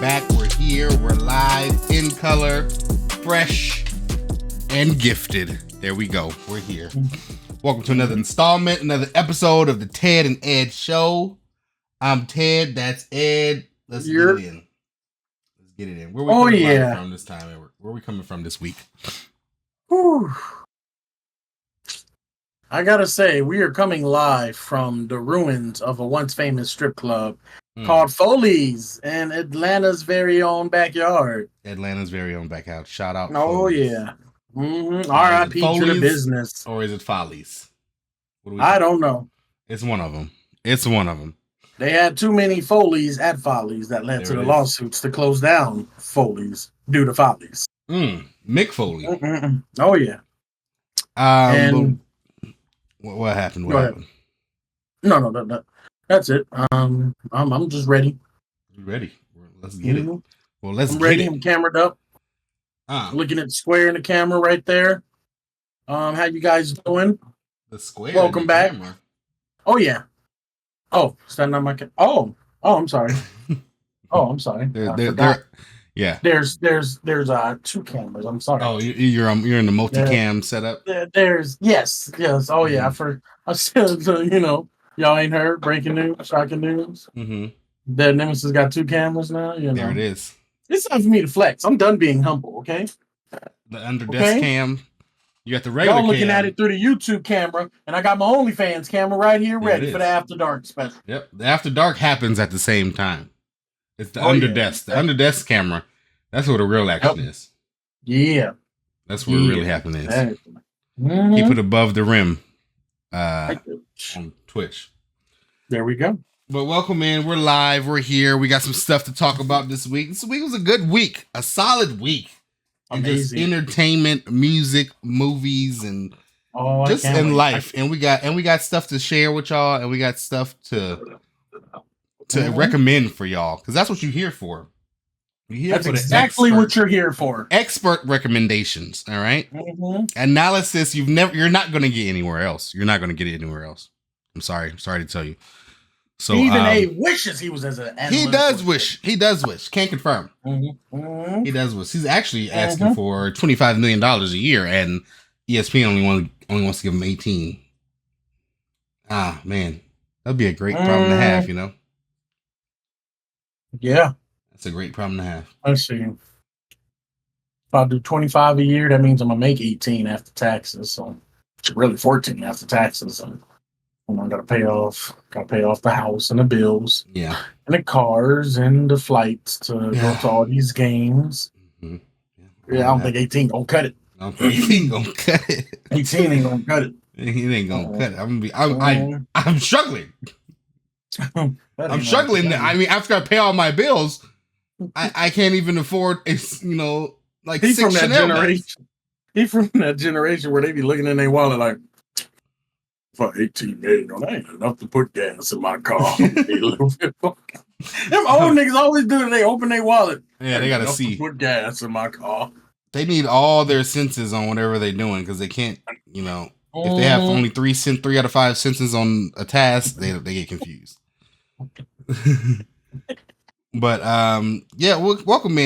back. We're here. We're live, in color, fresh, and gifted. There we go. We're here. Welcome to another installment, another episode of the Ted and Ed Show. I'm Ted. That's Ed. Let's get it in. Let's get it in. Where are we coming from this time, Edward? Where are we coming from this week? Whew. I gotta say, we are coming live from the ruins of a once famous strip club called Foley's in Atlanta's very own backyard. Shout out. Oh, Foley's. yeah. R.I.P. to the business. Or is it Follies? I don't know. It's one of them. They had too many Foley's at Follies that led to the lawsuits to close down Foley's due to Follies. Mick Foley. Oh, yeah. What happened? What happened? No. That's it. I'm just ready. You ready? Let's get it. Well, let's get ready. I'm camered up. Looking at the square in the camera right there. How you guys doing? The square. Welcome back. Camera. Oh yeah. Oh, is that not my camera? Oh, I'm sorry. I'm sorry. Yeah. There's two cameras. I'm sorry. Oh, you're in the multicam setup. Yes. Oh yeah. I said y'all ain't heard breaking news, shocking news. That Nemesis got two cameras now. There it is. It's time for me to flex. I'm done being humble. Okay. The under desk cam. You got the regular. Y'all looking at it through the YouTube camera, and I got my OnlyFans camera right here ready for the After Dark special. Yep, the After Dark happens at the same time. It's the under desk. The under desk camera. That's where the real action is. Yeah. That's where it really happening is. Keep it above the rim. On Twitch. There we go. But welcome in. We're live. We're here. We got some stuff to talk about this week. This week was a good week. A solid week. Amazing. And just entertainment, music, movies, and just in life. And we got stuff to share with y'all, and we got stuff to recommend for y'all. Because that's what you're here for. That's exactly what you're here for. Expert recommendations. All right. Analysis you're not going to get anywhere else. You're not going to get it anywhere else. I'm sorry to tell you. So even A wishes he was as an analyst. He does wish. Can't confirm. He does wish. He's actually asking for $25 million a year, and ESPN only wants to give him 18. Ah, man, that'd be a great problem to have. Yeah. That's a great problem to have. Let's see. If I do 25 a year, that means I'm gonna make 18 after taxes. So it's really 14 after taxes. And I gotta pay off the house and the bills. Yeah. And the cars and the flights to go to all these games. I don't think 18 gonna cut it. 18 gonna cut it. 18 ain't gonna cut it. He ain't gonna cut it. I'm struggling. I'm struggling. I mean, after I pay all my bills, I can't even afford like he's from that generation. He's from that generation where they be looking in their wallet like, for 18 million, that ain't enough to put gas in my car. Them old niggas always do it. They open their wallet. Yeah, they gotta see. To put gas in my car. They need all their senses on whatever they're doing because they can't, if they have only 3 out of 5 senses on a task, they get confused. But welcome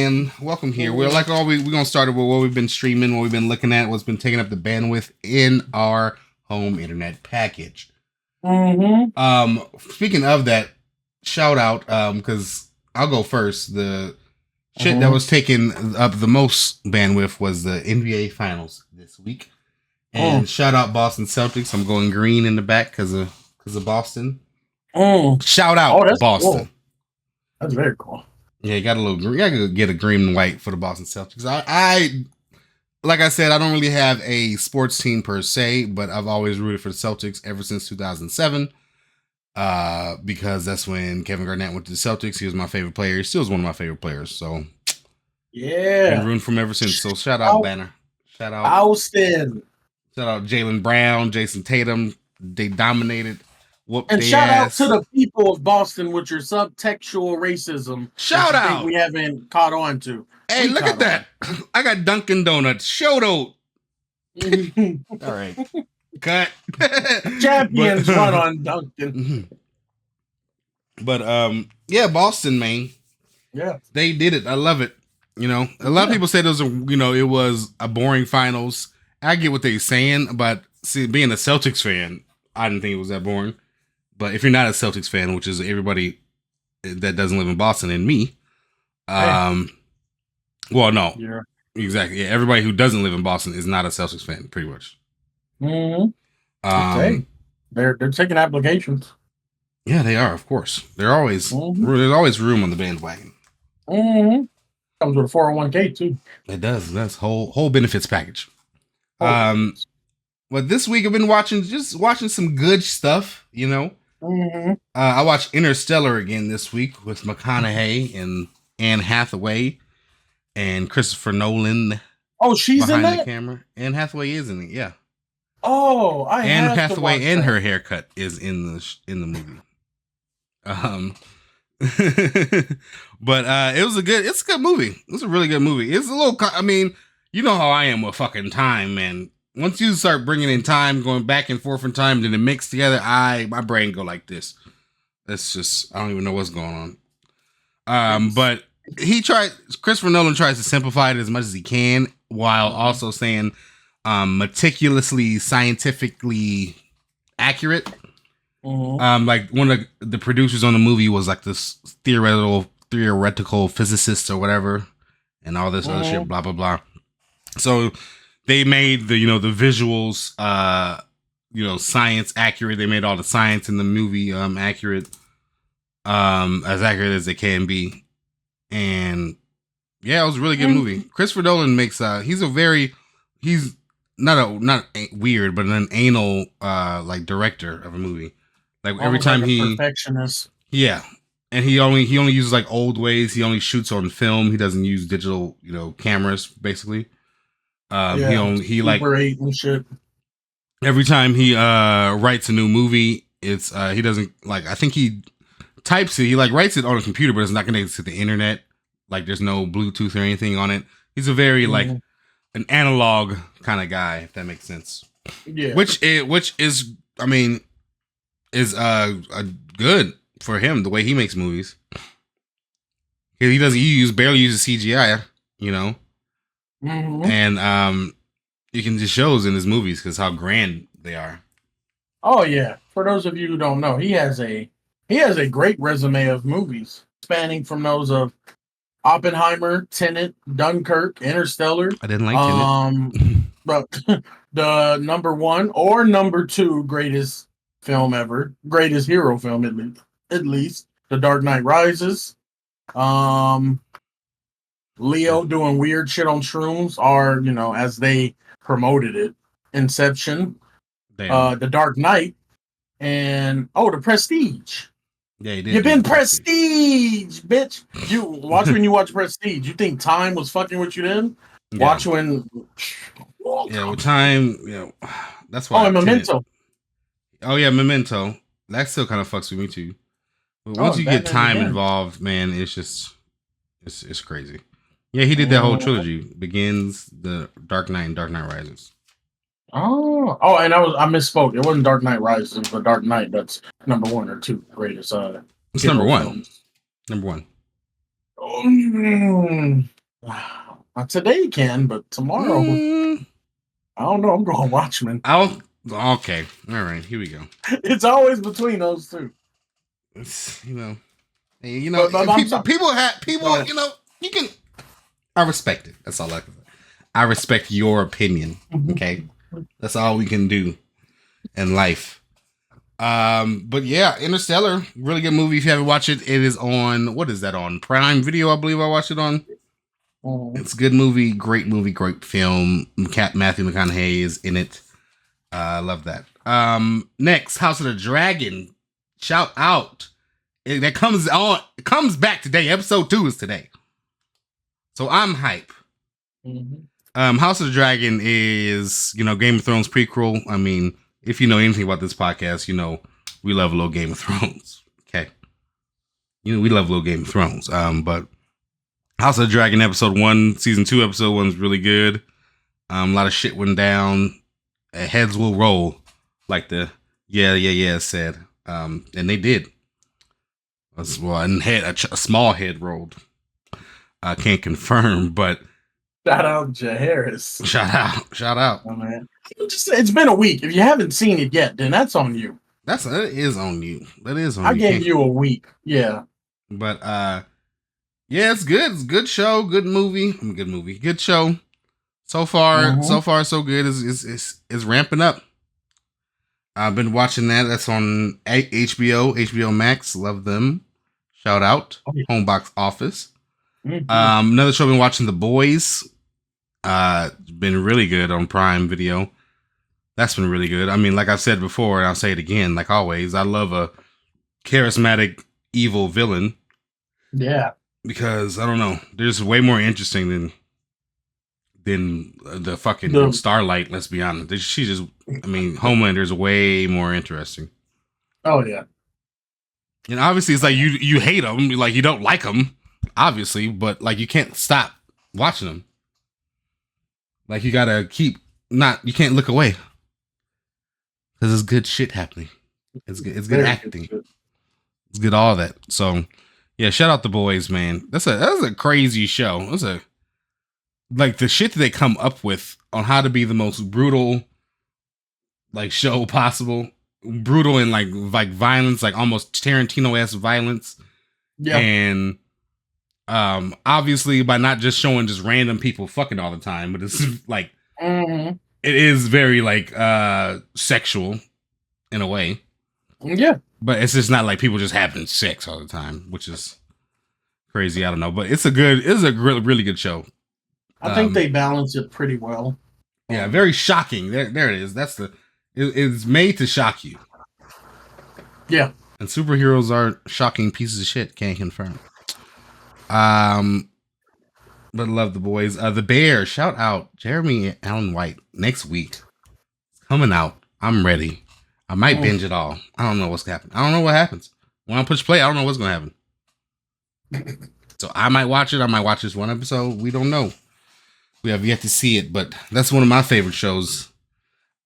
here. We're gonna start with what we've been streaming, what we've been looking at, what's been taking up the bandwidth in our home internet package. Speaking of that, shout out because I'll go first. The shit that was taking up the most bandwidth was the NBA Finals this week, and shout out Boston Celtics. I'm going green in the back because of Boston. Shout out Boston. Cool. That's very cool. Yeah, you got a little green. You gotta get a green and white for the Boston Celtics. I like I said, I don't really have a sports team per se, but I've always rooted for the Celtics ever since 2007. Because that's when Kevin Garnett went to the Celtics. He was my favorite player. He still is one of my favorite players. So yeah, been rooting for him ever since. So shout out Banner. Shout out Austin. Shout out Jaylen Brown, Jason Tatum. They dominated. And shout out to the people of Boston with your subtextual racism. Shout out. We haven't caught on to. Hey, look at that. I got Dunkin' Donuts. Shout out. All right. Cut. Champions run on Dunkin'. But Boston, man. Yeah. They did it. I love it. You know, a lot of people said it was a boring finals. I get what they're saying, but see, being a Celtics fan, I didn't think it was that boring. But if you're not a Celtics fan, which is everybody that doesn't live in Boston and me, well, no, Yeah. exactly. Yeah, everybody who doesn't live in Boston is not a Celtics fan, pretty much. Mm-hmm. Okay. They're taking applications. Yeah, they are. Of course, there's always room on the bandwagon. Mm-hmm. Comes with a 401k too. It does. That's whole benefits package. But this week I've been watching some good stuff. You know, I watched Interstellar again this week with McConaughey and Anne Hathaway and Christopher Nolan. Oh, she's behind in that? The camera. Anne Hathaway is in it. Yeah. Oh, Anne Hathaway and her haircut is in the movie. But it's a good movie. It's a really good movie. It's a little. I mean, you know how I am with fucking time, man. Once you start bringing in time, going back and forth in time, then it mix together, my brain go like this. It's just I don't even know what's going on. But Christopher Nolan tries to simplify it as much as he can, while also saying meticulously, scientifically accurate. Like one of the producers on the movie was like this theoretical physicist or whatever, and all this other shit, blah blah blah. So they made the visuals science accurate. They made all the science in the movie accurate, as accurate as it can be. And yeah, it was a really good movie. Christopher Nolan makes he's not weird, but an anal like director of a movie. Like every time he perfectionist. Yeah. And he only uses like old ways. He only shoots on film. He doesn't use digital, cameras, basically. He like Super 8 and shit. Every time he writes a new movie, it's he doesn't like I think he types it, he like writes it on a computer, but it's not connected to the internet. Like there's no Bluetooth or anything on it. He's a very like an analog kind of guy, if that makes sense. Yeah. Which is I mean is good for him the way he makes movies. He barely uses CGI, and you can just shows in his movies because how grand they are. Oh yeah, for those of you who don't know, he has a great resume of movies spanning from those of Oppenheimer, Tenet, Dunkirk, Interstellar. I didn't like Tenet. But the number 1 or number 2 greatest film ever, greatest hero film at least, The Dark Knight Rises. Leo doing weird shit on shrooms, or as they promoted it, Inception, The Dark Knight, and The Prestige. Yeah, he did. You've been Prestige, bitch. When you watch Prestige, you think time was fucking with you then? Yeah. Watch when. Yeah, with time, that's why. And Memento. Oh yeah, Memento. That still kind of fucks with me too. But once you get time involved, man, it's just it's crazy. Yeah, he did that whole trilogy: Begins, The Dark Knight, and Dark Knight Rises. And I misspoke. It wasn't Dark Knight Rises, but Dark Knight. That's number 1 or 2 greatest. It's number 1. Films. Number 1. Not today, Ken, but tomorrow. I don't know. I'm going Watchmen. Okay. All right. Here we go. It's always between those two. People. You can. I respect it. That's all I can say. I respect your opinion. Okay, that's all we can do in life. But yeah, Interstellar, really good movie. If you haven't watched it, it is on. What is that on? Prime Video, I believe I watched it on. It's a good movie, great film. Matthew McConaughey is in it. I love that. Next, House of the Dragon. Shout out. That comes back today. Episode 2 is today. So I'm hype. House of the Dragon is, Game of Thrones prequel. I mean, if you know anything about this podcast, we love a little Game of Thrones. Okay. We love a little Game of Thrones. But House of the Dragon episode 1, season 2, episode 1 is really good. A lot of shit went down. Heads will roll, like the yeah said. And they did. A small head rolled. Can't confirm, but Shout out Jaharis. shout out. Oh, man. It's been a week. If you haven't seen it yet, then that's on you. That is on you. That is on I you. gave you a week. Yeah. But yeah, it's good. It's a good show. Good movie. Good movie. Good show. So far, so good. It's ramping up. I've been watching that. That's on HBO Max. Love them. Shout out. Home box office. Another show I've been watching, The Boys. Been really good on Prime Video. That's been really good. I mean, like I've said before, and I'll say it again, like always, I love a charismatic evil villain. Yeah. Because I don't know, there's way more interesting than the fucking Starlight. Let's be honest. She just, I mean, Homelander's way more interesting. Oh yeah. And obviously, it's like you hate him, like you don't like him, obviously, but like you can't stop watching him. Like you gotta you can't look away because there's good shit happening. It's good. It's good acting. It's good. All that. So. Yeah, shout out The Boys, man. That's a crazy show. That's like the shit that they come up with on how to be the most brutal like show possible. Brutal and like violence, like almost Tarantino-esque violence. Yeah. And obviously by not just showing just random people fucking all the time, but it's like it is very like sexual in a way. Yeah. But it's just not like people just having sex all the time, which is crazy. I don't know, but it's a really good show. I think they balance it pretty well. Yeah, very shocking. There it is. It's made to shock you. Yeah. And superheroes are shocking pieces of shit. Can't confirm. But love The Boys. The Bear. Shout out Jeremy Allen White. Next week, coming out. I'm ready. I might binge it all. I don't know what's happening. I don't know what happens. When I push play, I don't know what's going to happen. So I might watch it. I might watch this one episode. We don't know. We have yet to see it, but that's one of my favorite shows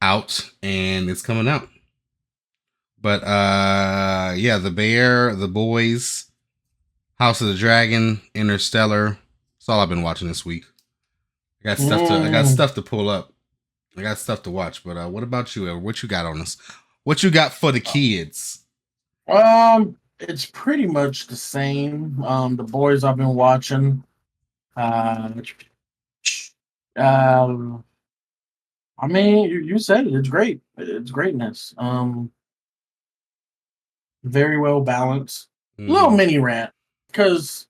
out, and it's coming out. But yeah, The Bear, The Boys, House of the Dragon, Interstellar. That's all I've been watching this week. I got stuff to pull up. I got stuff to watch. But what about you, Edward? What you got on us? What you got for the kids? It's pretty much the same. The Boys I've been watching. I mean, you said it. It's great. It's greatness. Very well balanced. Little mini rant, because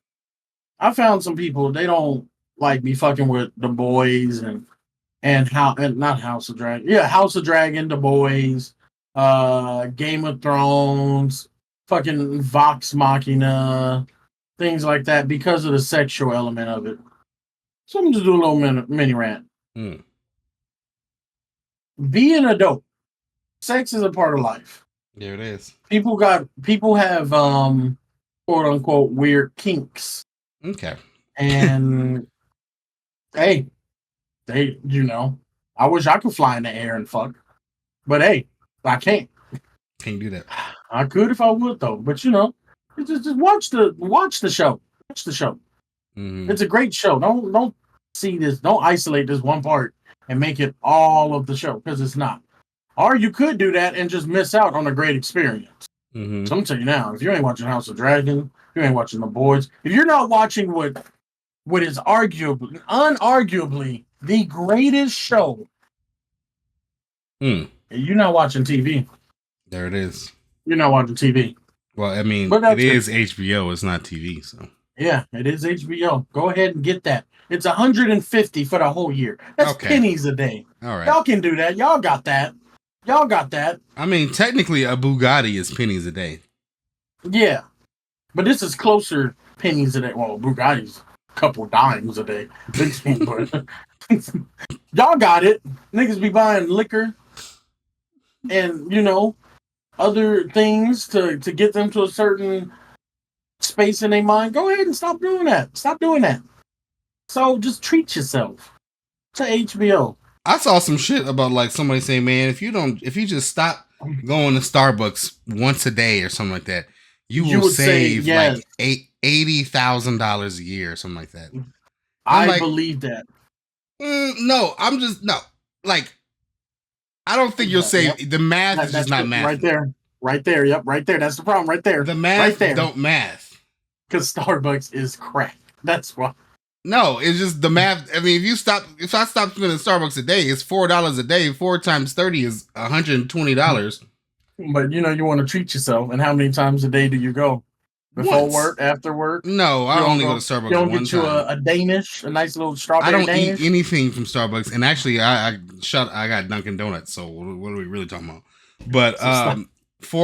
I found some people, they don't like me fucking with The Boys and not House of Dragon. Yeah, House of Dragon, The Boys, Game of Thrones, fucking Vox Machina, things like that because of the sexual element of it. So I'm just doing a little mini rant. Being an adult, sex is a part of life. There it is. People have quote unquote weird kinks. Okay. And hey, I wish I could fly in the air and fuck. But hey, I can't. Can't do that. I could if I would though. But just watch the show. Watch the show. Mm-hmm. It's a great show. Don't see this. Don't isolate this one part and make it all of the show, because it's not. Or you could do that and just miss out on a great experience. Mm-hmm. So I'm telling you now, if you ain't watching House of Dragon, you ain't watching The Boys, if you're not watching what is unarguably the greatest show, you're not watching TV. There it is. You're not watching TV. Well, I mean, it is HBO. It's not TV, so. Yeah, it is HBO. Go ahead and get that. It's $150 for the whole year. That's pennies a day. All right. Y'all can do that. Y'all got that. I mean, technically, a Bugatti is pennies a day. Yeah. But this is closer pennies a day. Well, Bugatti's a couple dimes a day. Y'all got it. Niggas be buying liquor and, other things to get them to a certain space in their mind. Go ahead and stop doing that. Stop doing that. So just treat yourself to HBO. I saw some shit about like somebody saying, man, if you just stop going to Starbucks once a day or something like that, you You will would say save yes. like $80,000 a year or something like that. I like, believe that. No, I'm just no. Like, I don't think you'll save. Yep. The math is just not math. Right there. Right there. Yep. Right there. That's the problem. Right there. The math right there. don't math. Because Starbucks is crap. That's why. No, it's just the math. I mean, if I stop spending Starbucks a day, it's $4 a day. 4 times 30 is $120. But you want to treat yourself. And how many times a day do you go? Before work, after work? No, I only go to Starbucks one time. You don't get you a Danish, a nice little strawberry Danish? I don't Danish? eat anything from Starbucks. And actually, I got Dunkin' Donuts. So what are we really talking about? But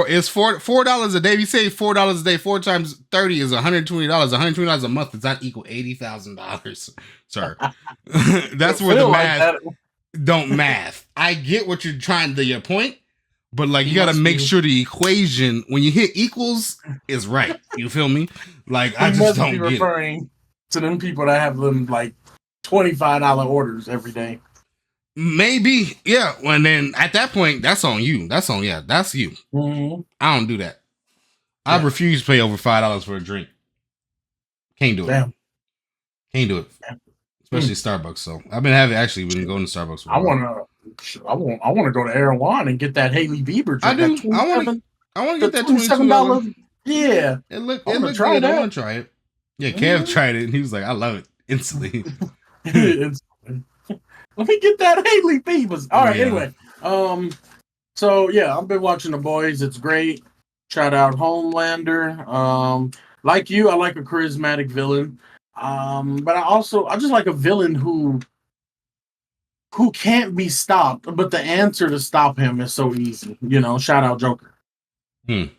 it's $4 a day. If you say $4 a day, 4 times 30 is $120. $120 a month does not equal $80,000, sir. That's where the math don't math. I get what you're trying to your point, but like you got to make sure the equation when you hit equals is right. You feel me? Like I just don't get referring to them people that have them like $25 orders every day. Maybe, yeah. Well, and then at that point, that's on you. That's you. Mm-hmm. I don't do that. I refuse to pay over $5 for a drink. Can't do it. Damn. Can't do it. Especially Starbucks. So I've been going to Starbucks. I want to go to Erewhon and get that Haley Bieber drink. I do. I want to get that $27. Yeah. It looked good. I want to try it. Yeah, Kev tried it and he was like, I love it instantly. Let me get that Haley Bieber. All right, anyway. So yeah, I've been watching The Boys. It's great. Shout out Homelander. Like you, I like a charismatic villain. But I just like a villain who can't be stopped, but the answer to stop him is so easy. Shout out Joker. The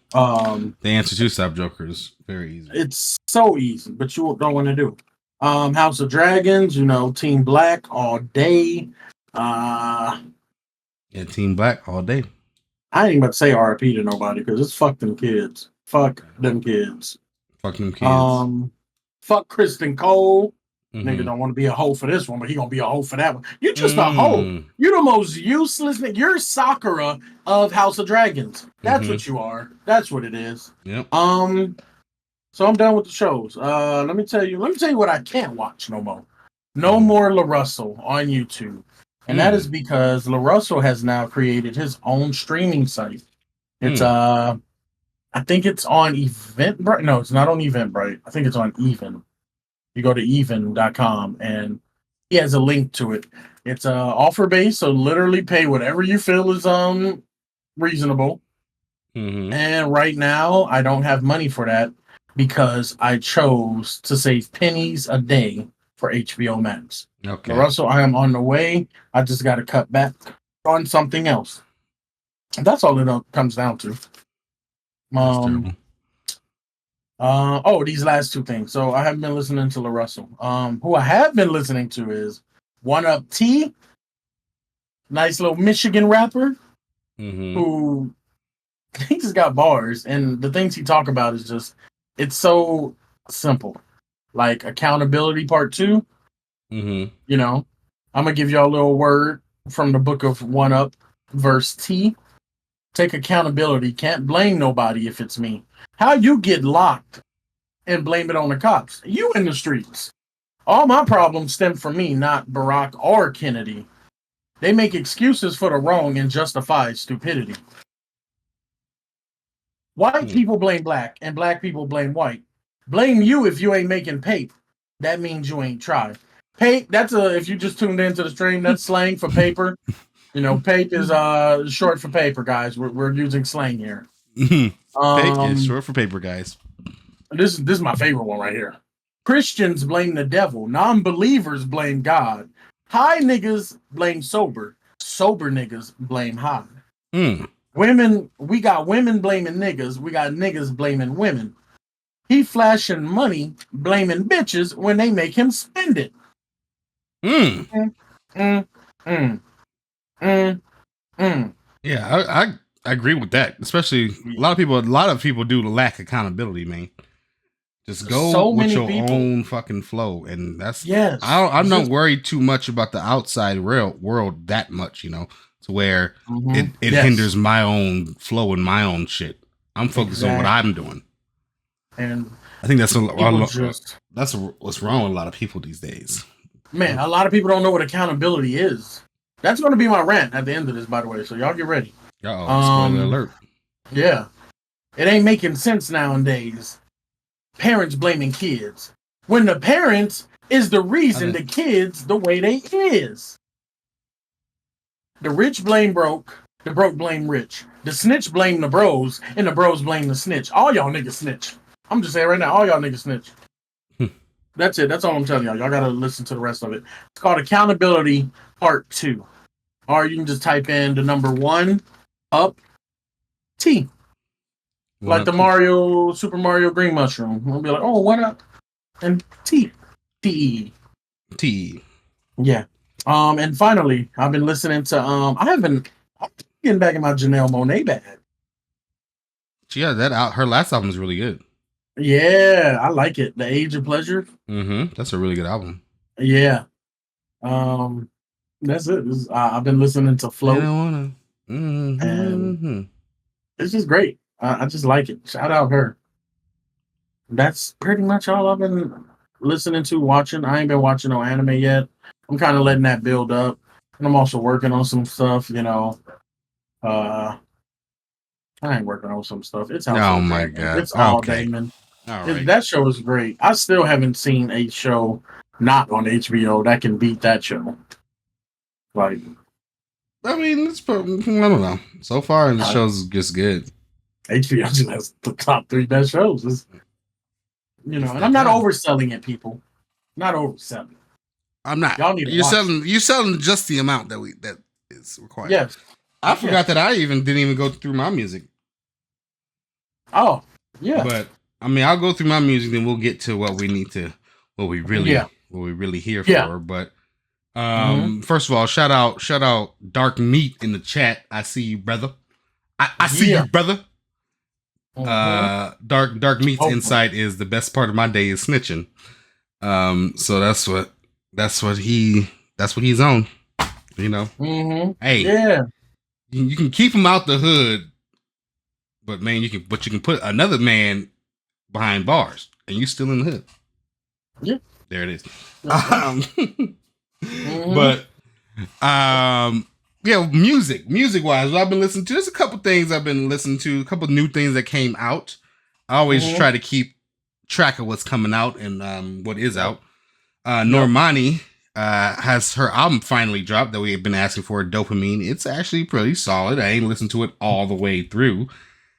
answer to stop Joker is very easy. It's so easy, but you don't want to do it. House of Dragons, Team Black all day. Team Black all day. I ain't about to say RIP to nobody because it's fuck them kids. Fuck them kids. Fuck them kids. Fuck Kristen Cole. Mm-hmm. Nigga don't want to be a hoe for this one, but he gonna be a hoe for that one. You just a hoe. You're the most useless nigga. You're Sakura of House of Dragons. That's what you are. That's what it is. Yep. So I'm done with the shows. Let me tell you what I can't watch no more. No more LaRussell on YouTube. And that is because LaRussell has now created his own streaming site. It's I think it's on Eventbrite. No, it's not on Eventbrite. I think it's on Even. You go to even.com and he has a link to it. It's offer based, so literally pay whatever you feel is reasonable. And right now I don't have money for that because I chose to save pennies a day for HBO Max. Okay. Russell, I am on the way. I just got to cut back on something else. That's all it comes down to. These last two things. So I haven't been listening to LaRussell. Who I have been listening to is One Up T, nice little Michigan rapper, who he just got bars, and the things he talk about is just, it's so simple. Like accountability part 2. I'm gonna give y'all a little word from the book of One Up, verse T. Take accountability. Can't blame nobody if it's me. How you get locked and blame it on the cops? You in the streets. All my problems stem from me, not Barack or Kennedy. They make excuses for the wrong and justify stupidity. White people blame black, and black people blame white. Blame you if you ain't making paper. That means you ain't tried. Pape, if you just tuned into the stream, that's slang for paper. Pape is short for paper, guys. We're using slang here. Pape is short for paper, guys. This is my favorite one right here. Christians blame the devil. Non-believers blame God. High niggas blame sober. Sober niggas blame high. Women, we got women blaming niggas. We got niggas blaming women. He flashing money, blaming bitches when they make him spend it. Yeah, I agree with that. Especially a lot of people do lack accountability, man. Just go with your own fucking flow, and that's I'm not worried too much about the outside world that much, to where it hinders my own flow and my own shit. I'm focused on what I'm doing. And I think that's what's wrong with a lot of people these days. Man, a lot of people don't know what accountability is. That's going to be my rant at the end of this, by the way. So y'all get ready. Spoiler alert. Yeah. It ain't making sense nowadays. Parents blaming kids. When the parents is the reason the kids the way they is. The rich blame broke. The broke blame rich. The snitch blame the bros. And the bros blame the snitch. All y'all niggas snitch. I'm just saying right now, all y'all niggas snitch. That's it. That's all I'm telling y'all. Y'all gotta listen to the rest of it. It's called Accountability Part 2. Or you can just type in the number 1 up T. Like the Super Mario Green Mushroom. We'll be like, oh, what up? And T. T. Yeah. And finally, I've been listening to I'm getting back in my Janelle Monáe bag. Yeah, that out. Her last album is really good. Yeah, I like it. The Age of Pleasure. That's a really good album. Yeah. That's it. I've been listening to Float. And it's just great. I just like it. Shout out her. That's pretty much all I've been listening to, watching. I ain't been watching no anime yet. I'm kind of letting that build up. And I'm also working on some stuff, I ain't working on some stuff. It's oh my god. It's all Damon. All right. That show is great. I still haven't seen a show not on HBO that can beat that show. Like, I mean, I don't know. So far, the show's just good. HBO just has the top 3 best shows. And I'm not overselling it, people. Not overselling. I'm not. Y'all need to You're selling just the amount that is required. Yes. I forgot that I didn't even go through my music. Oh, yeah. But I mean, I'll go through my music, then we'll get to what we really here for. But first of all, shout out Dark Meat in the chat. I see you, brother. I see you, brother. Dark Meat's insight is the best part of my day is snitching. So that's what he's on. Hey, yeah, you can keep him out the hood, but man, you can put another man behind bars, and you still in the hood. Yeah, there it is. But yeah, music wise, what I've been listening to. There's a couple things I've been listening to, a couple new things that came out. I always try to keep track of what's coming out and what is out. Normani has her album finally dropped that we have been asking for, Dopamine. It's actually pretty solid. I ain't listened to it all the way through.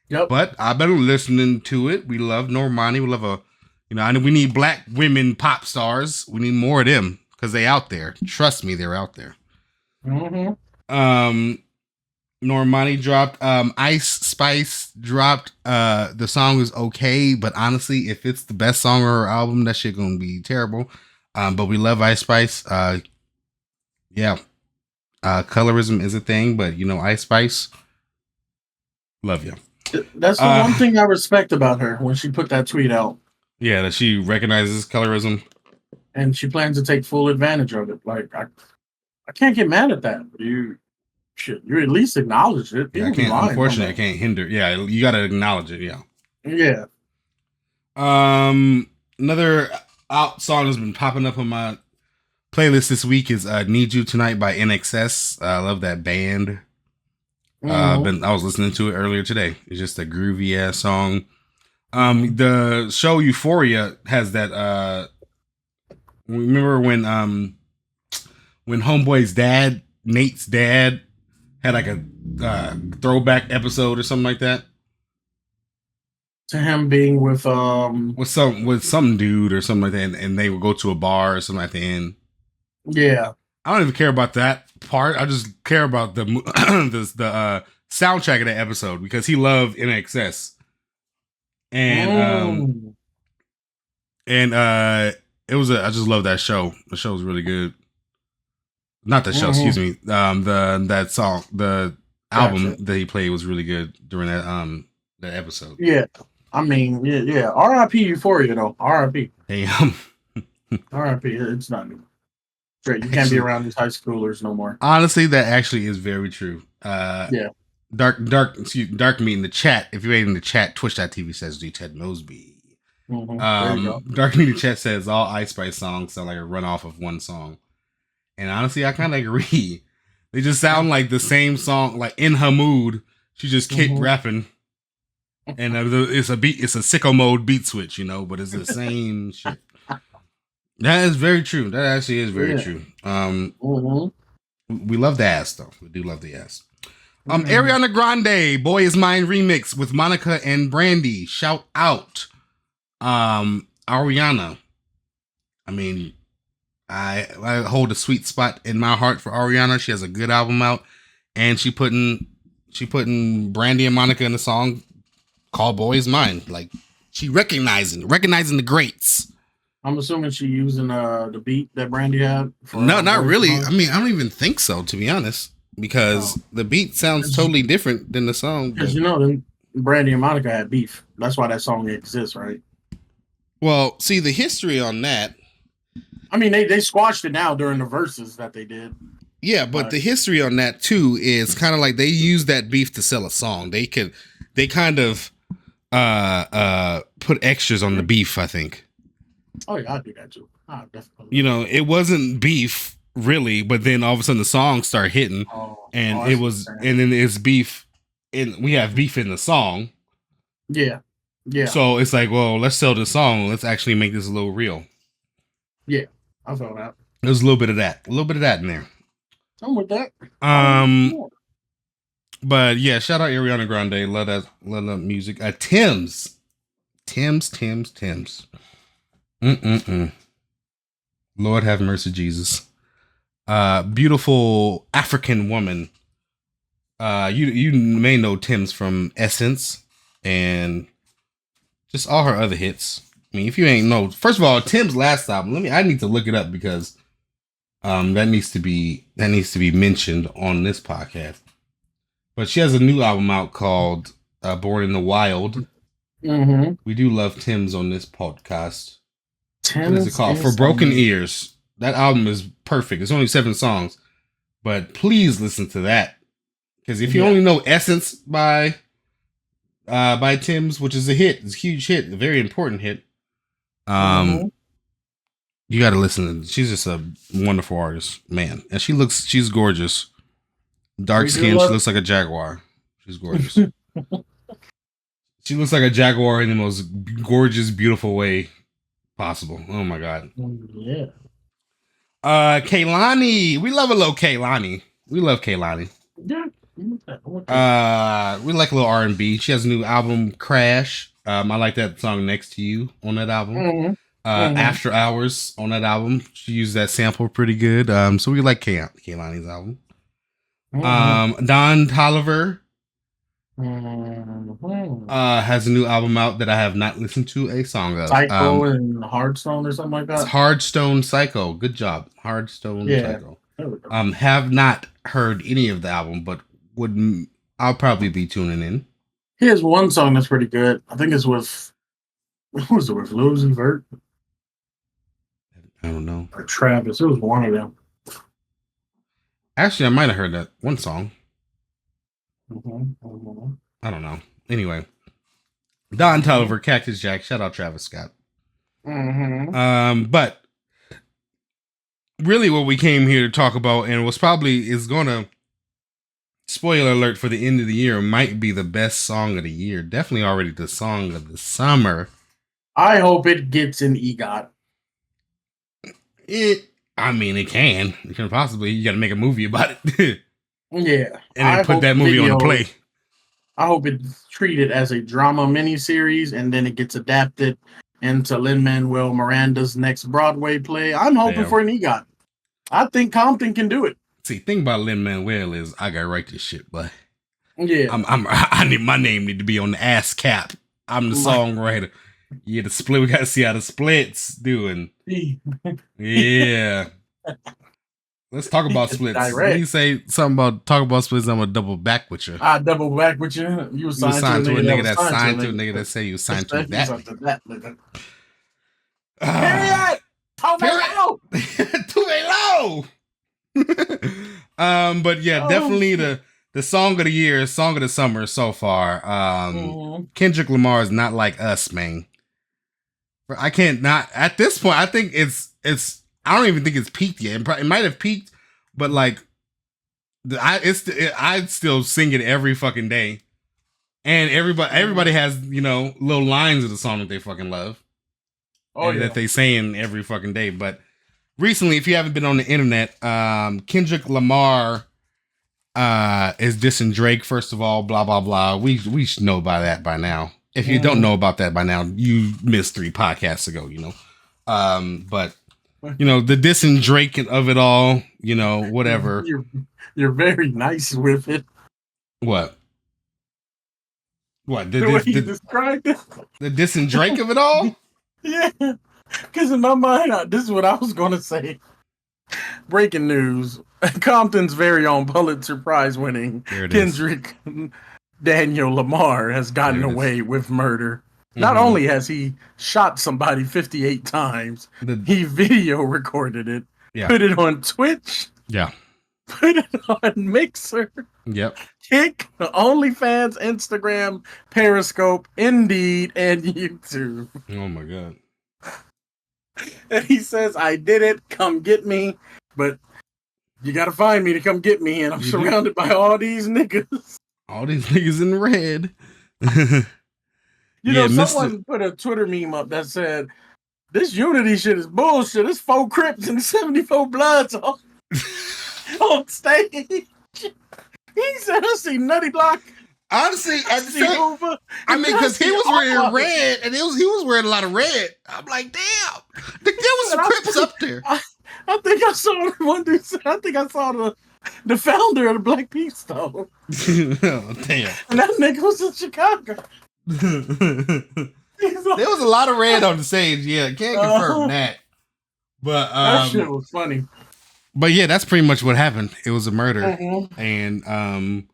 Yep. But I've been listening to it. We love Normani. We love we need black women pop stars. We need more of them because they out there. Trust me, they're out there. Normani dropped. Ice Spice dropped. The song is okay, but honestly, if it's the best song on her album, that shit gonna be terrible. But we love Ice Spice. Yeah. Colorism is a thing, but Ice Spice, love you. That's the one thing I respect about her when she put that tweet out. Yeah, that she recognizes colorism. And she plans to take full advantage of it. Like, I can't get mad at that. You at least acknowledge it. Yeah, unfortunately, I can't hinder. Yeah, you got to acknowledge it. Yeah. Yeah. Another out song has been popping up on my playlist this week is "Need You Tonight" by NXS. I love that band. I was listening to it earlier today. It's just a groovy ass song. The show Euphoria has that. Remember when Homeboy's dad, Nate's dad, had like a throwback episode or something like that? To him being with some dude or something like that, and they would go to a bar or something at the end. Yeah, I don't even care about that part. I just care about the soundtrack of that episode because he loved NXS, and it was I just love that show. The show was really good. Not the show, excuse me. That song, the album that he played was really good during that episode. Yeah. I mean, yeah. R.I.P. Euphoria, though. R.I.P. Hey, R.I.P. It's not new. Straight. You can't be around these high schoolers no more. Honestly, that actually is very true. Yeah. Dark Meat in the chat. If you ain't in the chat, twitch.tv says do Ted Mosby. There you go. Dark Media Chat says all Ice Spice songs sound like a runoff of one song. And honestly, I kind of agree. They just sound like the same song. Like In Her Mood, she just kept rapping. And it's a sicko mode beat switch, but it's the same shit. That is very true. That actually is very true. We love the ass though. We do love the ass. Ariana Grande, Boy Is Mine remix with Monica and Brandy. Shout out. Ariana. I mean, I hold a sweet spot in my heart for Ariana. She has a good album out, and she putting Brandy and Monica in a song called Boy Is Mine. Like, she recognizing the greats. I'm assuming she using the beat that Brandy had. No, not really. I mean, I don't even think so, to be honest, because the beat sounds totally different than the song. Because then Brandy and Monica had beef. That's why that song exists, right? Well, see, the history on that. I mean, they squashed it now during the verses that they did. Yeah, but the history on that too is kind of like they use that beef to sell a song. They kind of put extras on the beef, I think. Oh yeah, I do that too. Definitely. It wasn't beef really, but then all of a sudden the song started hitting, and then it's beef, and we have beef in the song. Yeah. So it's like, well, let's sell the song. Let's actually make this a little real. Yeah, I felt that. There's a little bit of that in there. I'm with that. But yeah, shout out Ariana Grande. Love that music. Tim's. Lord have mercy, Jesus. Beautiful African woman. You may know Tim's from Essence and just all her other hits. I mean, if you ain't know, first of all, Tim's last album. I need to look it up because that needs to be mentioned on this podcast. But she has a new album out called Born in the Wild. We do love Tim's on this podcast. What is it called? For Broken Ears. That album is perfect. It's only 7 songs, but please listen to that. Because if you only know Essence by Tim's, which is a hit, it's a huge hit, a very important hit. You got to listen. She's just a wonderful artist, man, and she's gorgeous. Dark skin. She looks like a jaguar. She's gorgeous. She looks like a jaguar in the most gorgeous, beautiful way possible. Oh my god. Yeah. Kehlani. We love a little Kehlani. We love Kehlani. Yeah. We like a little R&B. She has a new album, Crash. I like that song Next to You on that album. After Hours on that album. She used that sample pretty good. So we like Kehlani's album. Don Toliver has a new album out that I have not listened to a song of. Psycho and Hardstone or something like that. It's Hardstone Psycho. Good job. Hardstone Psycho. Have not heard any of the album, but I'll probably be tuning in. He has one song that's pretty good. I think it's with who was it with? Lil Uzi Vert? I don't know. Or Travis. It was one of them. Actually, I might have heard that one song. I don't know. Anyway, Don Toliver, Cactus Jack. Shout out Travis Scott. But really, what we came here to talk about, and was probably is gonna, spoiler alert for the end of the year, might be the best song of the year. Definitely already the song of the summer. I hope it gets an EGOT. It can. It can possibly. You got to make a movie about it. Yeah. And then put that movie on the play. I hope it's treated as a drama miniseries and then it gets adapted into Lin-Manuel Miranda's next Broadway play. I'm hoping for an EGOT. I think Compton can do it. See, thing about Lin-Manuel is I gotta write this shit, but yeah, I need my name need to be on the ass cap. I'm the songwriter. Yeah, the split. We gotta see how the splits doing. Yeah. Let's talk about splits. When you say something about talk about splits, I'm gonna double back with you. I double back with you. You signed to a nigga that signed to a nigga that say you signed to that. Period. Too low. But yeah, definitely the song of the year, song of the summer so far. Kendrick Lamar is Not Like Us, man. I can't not at this point. I think it's. I don't even think it's peaked yet. It might have peaked, but like, I still sing it every fucking day, and everybody has little lines of the song that they fucking love, that they saying every fucking day. But recently, if you haven't been on the internet, Kendrick Lamar is dissing Drake. First of all, blah blah blah. We should know about that by now. If you don't know about that by now, you missed 3 podcasts ago. But the dissing Drake of it all. Whatever. You're very nice with it. What? The way you described it. The dissing Drake of it all? Yeah. Because in my mind, this is what I was going to say. Breaking news. Compton's very own Pulitzer Prize winning Kendrick Daniel Lamar has gotten away with murder. Not only has he shot somebody 58 times, he video recorded it, put it on Twitch, put it on Mixer, Kick, OnlyFans, Instagram, Periscope, Indeed, and YouTube. Oh my God. And he says, I did it, come get me, but you gotta find me to come get me, and I'm surrounded by all these niggas. All these niggas in red. Someone put a Twitter meme up that said, this unity shit is bullshit. It's 4 Crips and 74 Bloods on stage. He said, I see Nutty Block. Honestly, because he was wearing red, and he was wearing a lot of red. I'm like, damn, there was some Crips up there. I think I saw one dude. I think I saw the founder of the Black Peace Stone. Oh, damn. And that nigga was in Chicago. There was a lot of red on the stage. Yeah, can't confirm that. But that shit was funny. But yeah, that's pretty much what happened. It was a murder, and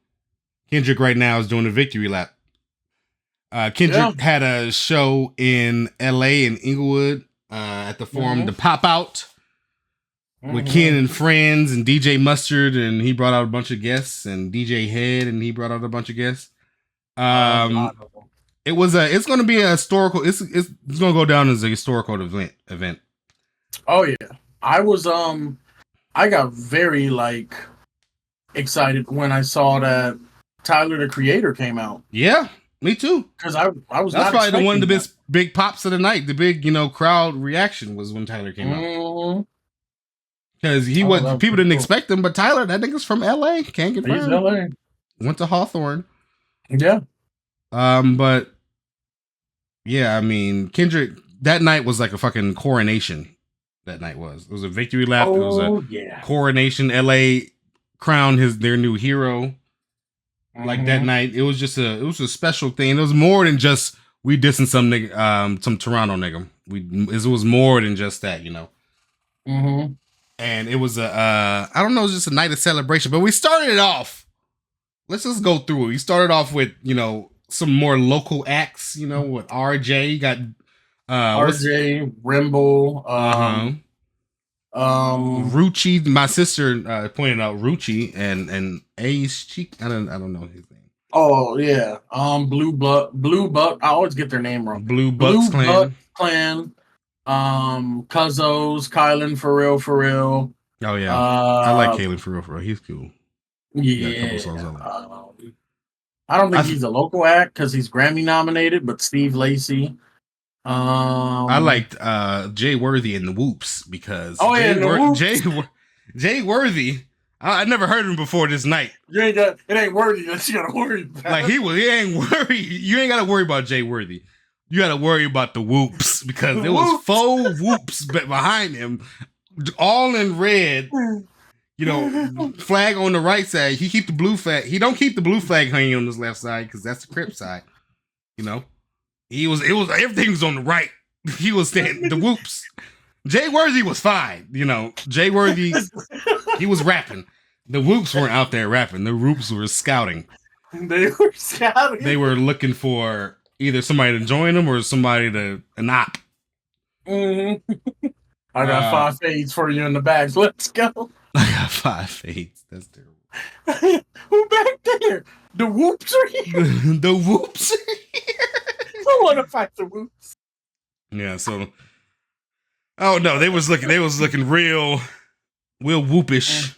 Kendrick right now is doing a victory lap. Kendrick had a show in L.A. in Inglewood at the Forum to Pop Out with Ken and Friends and DJ Mustard, and he brought out a bunch of guests, and DJ Head, and he brought out a bunch of guests. It's going to be a historical. It's going to go down as a historical event. Oh yeah, I got very excited when I saw that Tyler the Creator came out. Yeah, me too. Because I was. That's probably one of the big pops of the night. The big crowd reaction was when Tyler came out. Because people didn't expect him, but Tyler, that nigga's from LA. Can't get He's LA. Went to Hawthorne. Yeah. But yeah, I mean, Kendrick, that night was like a fucking coronation. That night was. It was a victory lap. It was a coronation. LA crowned their new hero. Like that night, it was a special thing. It was more than just we dissing some nigga, some Toronto nigga. It was more than just that, And it was I don't know, it was just a night of celebration. But we started it off. Let's just go through it. We started off with some more local acts. With RJ got RJ Rimble, Rucci. My sister pointed out Rucci and Ace Cheek. I don't know his name. Oh yeah, Blue Buck. I always get their name wrong. Blue Bucks Clan. Cuzzos, Kylan for real. Oh yeah, I like Kylan for real. He's cool. Yeah. I don't think he's a local act because he's Grammy nominated, but Steve Lacy. I liked Jay Worthy and the Whoops because Jay Worthy. I never heard him before this night. It ain't Worthy that you gotta worry about. Like he ain't worry. You ain't gotta worry about Jay Worthy. You gotta worry about the Whoops because there was 4 Whoops behind him, all in red. Flag on the right side. He keep the blue flag. He don't keep the blue flag hanging on his left side because that's the Crip side. It was everything was on the right. He was standing the Whoops. Jay Worthy was fine. Jay Worthy, he was rapping. The Whoops weren't out there rapping. The Whoops were scouting. They were scouting. They were looking for either somebody to join them or somebody to knock. I got 5 fades for you in the bags. Let's go. I got 5 fades. That's terrible. Who back there? The Whoops are here. The Whoops are here. I want to fight the Whoops. Yeah. So, oh no, they was looking real whoopish.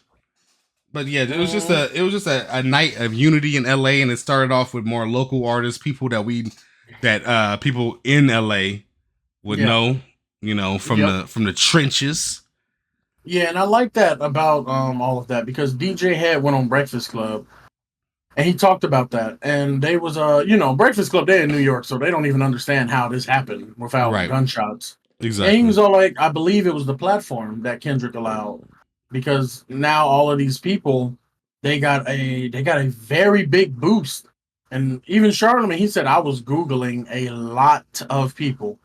But yeah, it was just a night of unity in LA, and it started off with more local artists, people that people in LA would know, from the trenches. Yeah, and I like that about all of that because DJ Head went on Breakfast Club and he talked about that. And they was Breakfast Club, they're in New York, so they don't even understand how this happened without Right. gunshots. And he Exactly. was all like, I believe it was the platform that Kendrick allowed. Because now all of these people, they got a very big boost. And even Charlamagne, he said I was Googling a lot of people.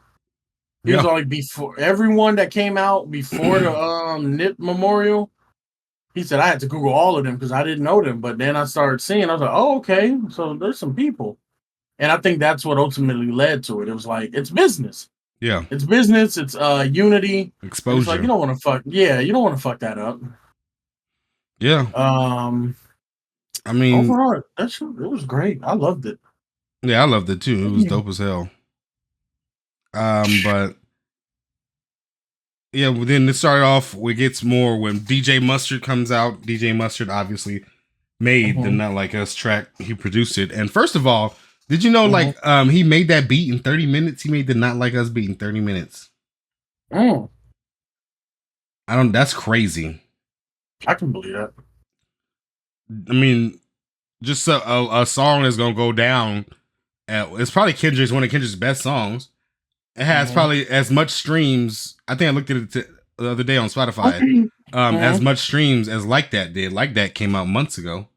He was Yeah. like before everyone that came out before the Nip Memorial. He said I had to Google all of them because I didn't know them. But then I started seeing, I was like, oh, okay, so there's some people. And I think that's what ultimately led to it. It was like it's business. Yeah. It's business, it's unity. And it's like Exposure. you don't want to fuck you don't want to fuck that up. Yeah. Um I mean, Overall, it was great. I loved it. yeah, I loved it too. It was dope as hell. But yeah, well, then it started off. It gets more when DJ Mustard comes out. DJ Mustard obviously made the Mhm, Not Like Us track. He produced it. And first of all, did you know mhm. he made that beat in 30 minutes? He made the Not Like Us beat in 30 minutes. Mm, I don't That's crazy. I can believe that. I mean, just a song that's gonna go down. It's probably one of Kendrick's best songs. It has Mhm. probably as much streams. I think I looked at it the other day on Spotify. As Mhm, much streams as Like That did. Like That came out months ago.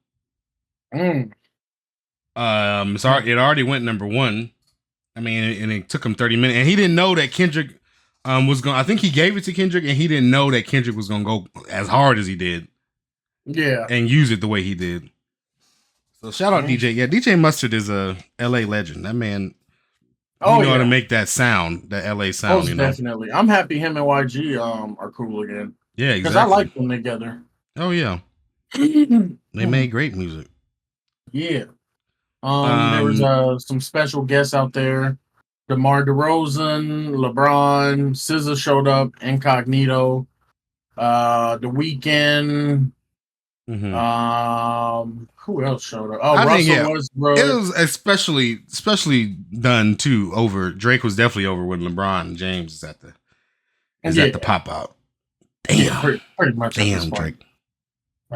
mm, Sorry, it already went number one. I mean, and it took him 30 minutes, and he didn't know that Kendrick was going. I think he gave it to Kendrick, and he didn't know that Kendrick was going to go as hard as he did yeah. and use it the way he did. So shout out Mhm. DJ. Yeah, DJ Mustard is a LA legend. That man, he Oh know how to yeah, make that sound, that LA sound. most definitely. I'm happy him and YG are cool again Yeah, because I exactly. like them together. Oh yeah, they made great music. Yeah. There was Um, some special guests out there. DeMar DeRozan, LeBron, SZA showed up, Incognito, The Weeknd. mhm. Who else showed up? Oh, I think Russell yeah, it Westbrook. was especially done too over. Drake was definitely over when LeBron James is at the Yeah, pop out. yeah, Damn, pretty much at this damn point.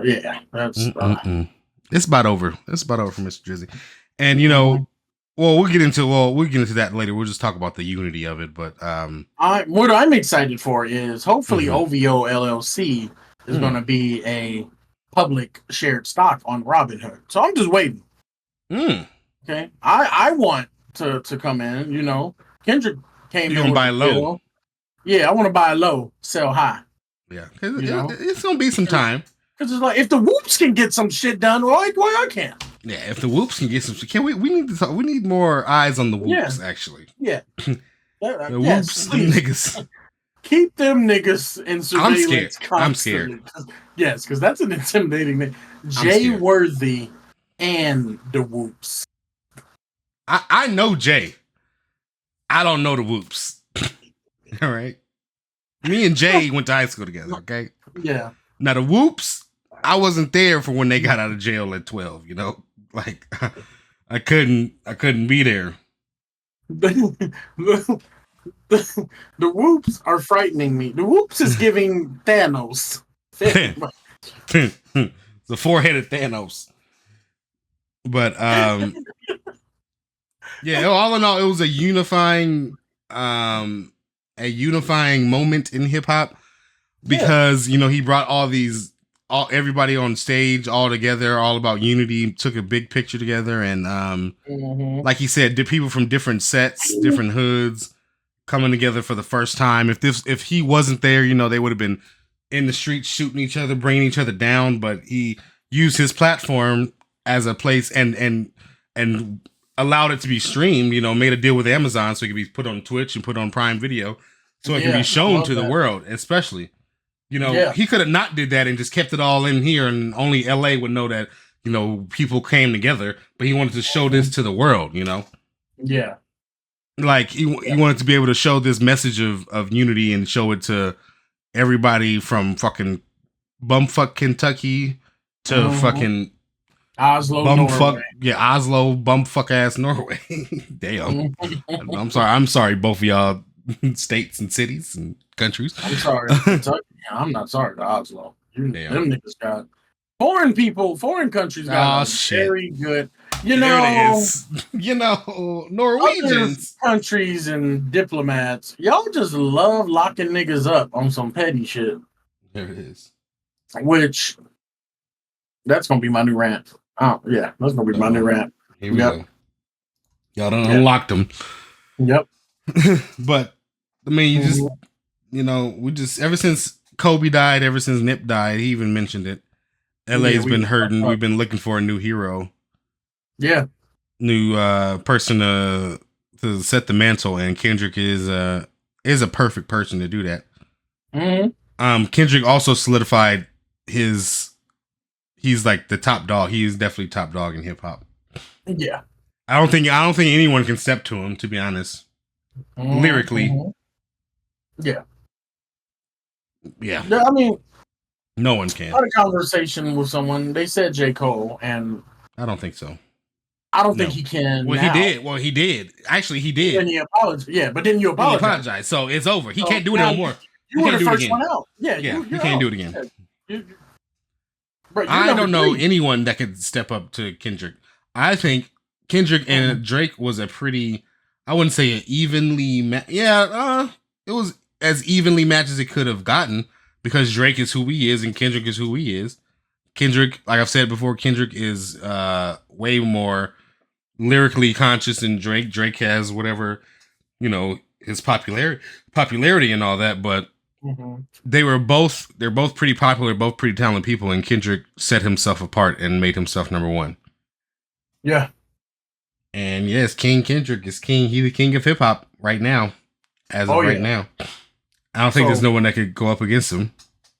Drake. Yeah, that's. Mm-mm-mm. It's about over. It's about over for Mr. Drizzy. And Mhm. we'll get into that later. We'll just talk about the unity of it. But What I'm excited for is hopefully mhm. OVO LLC is going Mm. to be a public shared stock on Robinhood. So I'm just waiting. Mm. Okay, I want to come in. Kendrick You came in gonna with buy the low? deal. Yeah, I want to buy low, sell high. Yeah, 'cause You know, it's gonna be some because time. it's like if the Whoops can get some shit done, why I can't? Yeah, if the Whoops can get some, can we? We need to talk. We need more eyes on the Yeah, Whoops. Actually, yeah. the Yes, Whoops, them please niggas. keep them niggas in I'm scared. surveillance I'm scared. constantly. Yes, because that's an intimidating name. I'm Jay scared. Worthy and the Whoops. I know Jay. I don't know the Whoops. All right. Me and Jay went to high school together. Okay. Yeah. Now the Whoops, I wasn't there for when they got out of jail at 12. Like I couldn't be there. the, the Whoops are frightening me. The Whoops is giving Thanos. Very much. The four-headed Thanos. But yeah, all in all, it was a unifying moment in hip hop Yeah. because he brought everybody on stage all together, all about unity, took a big picture together, and Mhm. like he said, did people from different sets, different hoods coming together for the first time. If he wasn't there, they would have been in the streets shooting each other, bringing each other down. But he used his platform as a place and allowed it to be streamed. Made a deal with Amazon so it could be put on Twitch and put on Prime Video, so it can be Yeah, I shown love to the that. world, especially. Yeah. He could have not did that and just kept it all in here, and only LA would know that people came together. But he wanted to show this Mhm. to the world. Yeah. Like he wanted to be able to show this message of unity and show it to everybody from fucking bumfuck Kentucky to fucking Oslo, Norway. Oslo, bumfuck ass Norway. Damn. I'm sorry, both of y'all states and cities and countries. I'm sorry, Kentucky. I'm not sorry to Oslo. Them niggas got foreign countries got very good. You know, Norwegians, countries and diplomats, y'all just love locking niggas up on some petty shit. There it is. Which that's gonna be my new rant. Oh yeah, that's gonna be my new rant. Here we go. Y'all done unlocked them. Yep. But I mean, you just we just ever since Kobe died, ever since Nip died, he even mentioned it. LA's been hurting. We've been looking for a new hero. Yeah. New person to set the mantle, and Kendrick is a perfect person to do that. Kendrick also solidified he's like the top dog. He is definitely top dog in hip hop. Yeah. I don't think anyone can step to him, to be honest. Lyrically. Yeah. Yeah. I mean, no one can. I had a conversation with someone. They said J. Cole, and I don't think so. I don't think he can. Well, he did. Actually, he did. Then he apologized. Yeah, but then you apologize. So it's over. He can't do it no more. You were the first one out. Yeah, he can't do it again. I don't know anyone that could step up to Kendrick. I think Kendrick and Drake was a pretty, I wouldn't say an evenly it was as evenly matched as it could have gotten, because Drake is who he is and Kendrick is who he is. Kendrick, like I've said before, Kendrick is way more lyrically conscious than Drake. Drake has whatever, his popularity and all that, but they're both pretty popular, both pretty talented people, and Kendrick set himself apart and made himself number one. Yeah. And yes, King Kendrick is king. He's the king of hip hop right now. As of right now. I don't think there's no one that could go up against him.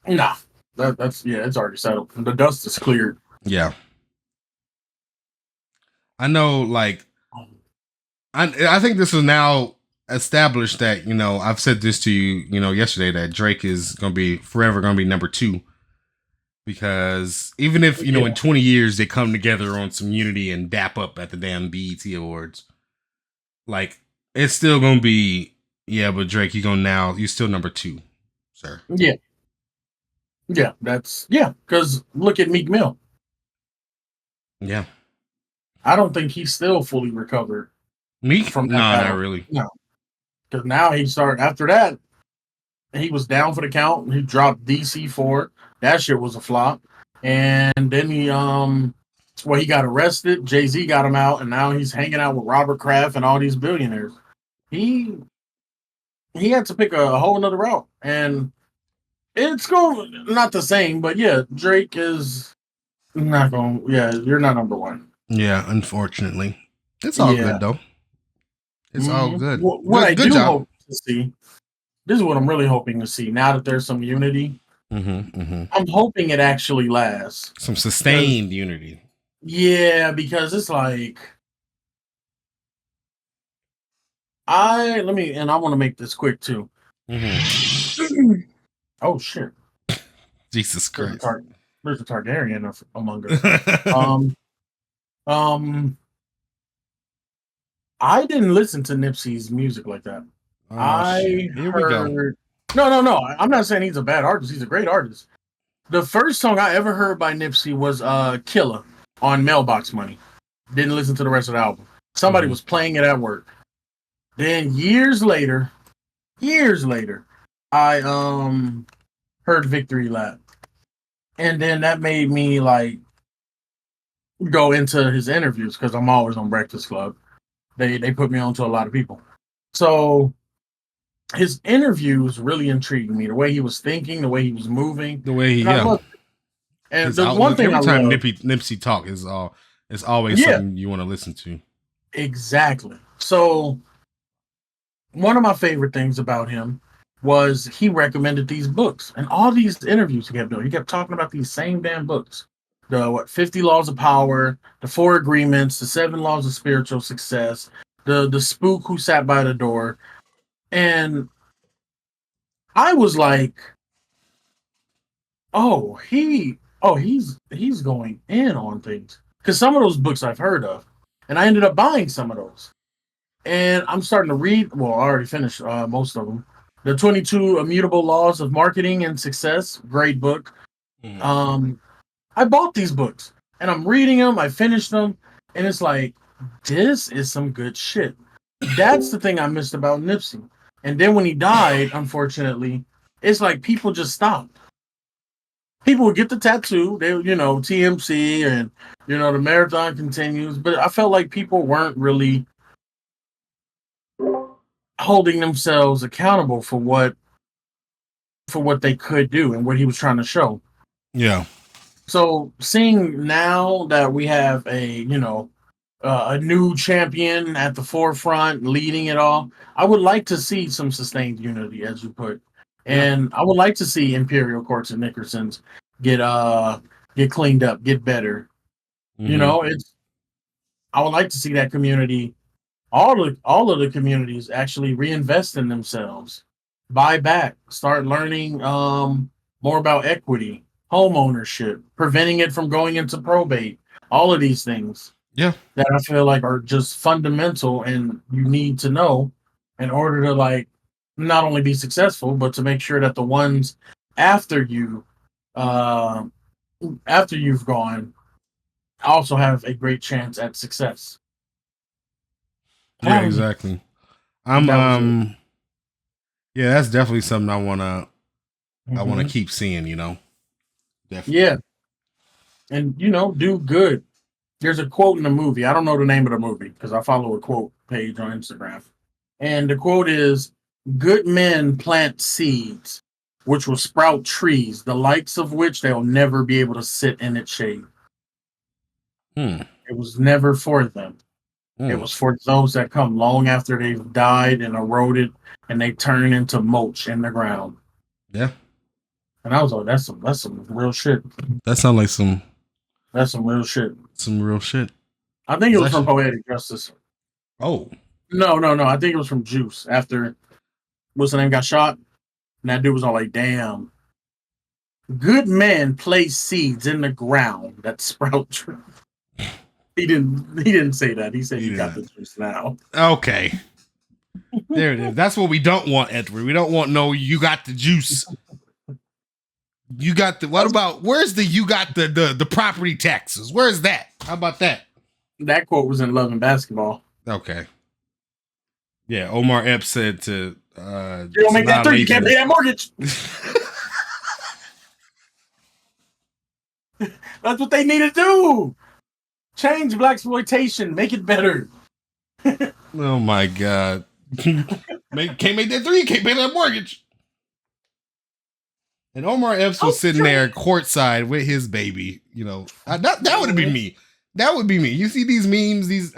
Nah. That's it's already settled. The dust is cleared. Yeah. I know, like, I think this is now established that, I've said this to you, yesterday, that Drake is going to be forever going to be number 2. Because even if, in 20 years they come together on some unity and dap up at the damn BET Awards, like, it's still going to be, but Drake, you're still number 2, sir. Yeah. Yeah, because look at Meek Mill. Yeah. I don't think he's still fully recovered. Meek? From that not really. No. Because now after that, he was down for the count. He dropped DC4. That shit was a flop. And then he got arrested. Jay-Z got him out, and now he's hanging out with Robert Kraft and all these billionaires. He had to pick a whole nother route. And it's not the same, but Drake is not going. Yeah, you're not number 1. Yeah, unfortunately, it's all good though. It's all good. What I do hope to see. This is what I'm really hoping to see. Now that there's some unity, I'm hoping it actually lasts. Some sustained unity. Yeah, because it's like I want to make this quick too. Oh shit! Jesus Christ! There's a Targaryen among us. I didn't listen to Nipsey's music like that. Here we go. No. I'm not saying he's a bad artist. He's a great artist. The first song I ever heard by Nipsey was "Killer" on Mailbox Money. Didn't listen to the rest of the album. Somebody was playing it at work. Then years later, I heard Victory Lap. And then that made me like go into his interviews, because I'm always on Breakfast Club. They put me on to a lot of people. So his interviews really intrigued me. The way he was thinking, the way he was moving. The way he And the one thing every time Nipsey talk is always something you want to listen to. Exactly. So one of my favorite things about him was he recommended these books and all these interviews he kept doing. He kept talking about these same damn books. The 50 Laws of Power, the 4 Agreements, the 7 Laws of Spiritual Success, the spook who sat by the door, and I was like, he's going in on things because some of those books I've heard of, and I ended up buying some of those, and I'm starting to read. Well, I already finished most of them. The 22 Immutable Laws of Marketing and Success, great book. I bought these books and I'm reading them. I finished them, and it's like, this is some good shit. That's the thing I missed about Nipsey. And then when he died, unfortunately, it's like people just stopped. People would get the tattoo, they TMC, and the marathon continues. But I felt like people weren't really holding themselves accountable for what they could do and what he was trying to show. Yeah. So seeing now that we have a new champion at the forefront leading it all, I would like to see some sustained unity, as you put, and I would like to see Imperial Courts and Nickerson's get cleaned up, get better. I would like to see that community, all of the communities, actually reinvest in themselves, buy back, start learning more about equity, home ownership, preventing it from going into probate, all of these things. Yeah. That I feel like are just fundamental and you need to know in order to like not only be successful, but to make sure that the ones after you after you've gone also have a great chance at success. Yeah, exactly. Yeah, that's definitely something I wanna keep seeing, Definitely. Yeah. And do good. There's a quote in the movie. I don't know the name of the movie because I follow a quote page on Instagram. And the quote is, "Good men plant seeds, which will sprout trees, the likes of which they'll never be able to sit in its shade." It was never for them. It was for those that come long after they've died and eroded and they turn into mulch in the ground. Yeah. And I was like, that's some real shit. That sounds like some real shit. Some real shit. I think it was from Poetic Justice. Oh. No. I think it was from Juice after what's the name got shot. And that dude was all like, damn. Good men place seeds in the ground that sprout trees. He didn't say that. He said he got the juice now. Okay. There it is. That's what we don't want, Edward. We don't want no you got the juice. You got the where's the you got the property taxes? Where's that? How about that? That quote was in Love and Basketball. Okay. Yeah, Omar Epps said to you don't make that three, you can't pay that mortgage. That's what they need to do. Change blaxploitation, make it better. Oh my God. Can't make that three, you can't pay that mortgage. And Omar Epps was sitting there courtside with his baby. That would be me. That would be me. You see these memes, these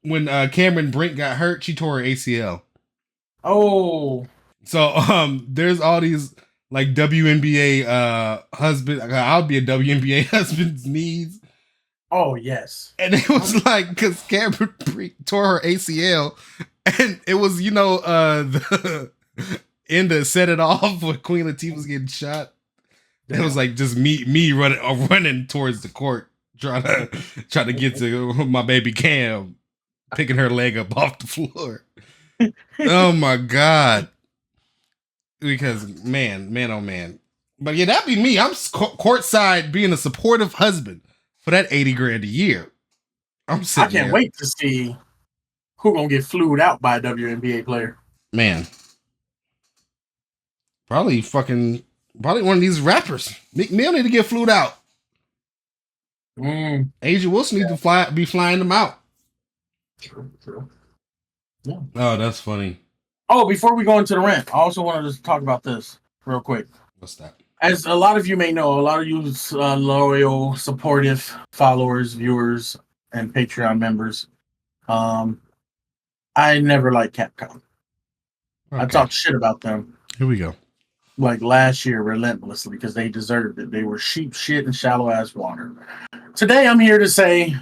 when Cameron Brink got hurt, she tore her ACL. Oh. So there's all these like WNBA husband. I'll be a WNBA husband's knees. Oh yes. And it was like because Cameron Brink tore her ACL, and it was the end to set it off when Queen Latifah was getting shot. It was like just me running towards the court, trying to get to my baby Cam, picking her leg up off the floor. Oh my God. Because man, oh man. But yeah, that'd be me. I'm courtside being a supportive husband for that $80,000 a year. I can't wait to see who gonna get flued out by a WNBA player. Man. Probably one of these rappers. Meek Mill need to get flued out. Asia Wilson need to be flying them out. True. Yeah. Oh, that's funny. Oh, before we go into the rant, I also wanted to talk about this real quick. What's that? As a lot of you may know, a lot of you loyal, supportive followers, viewers, and Patreon members, I never liked Capcom. Okay. I talked shit about them. Here we go. Like last year, relentlessly, because they deserved it. They were sheep shit and shallow ass water. Today, I'm here to say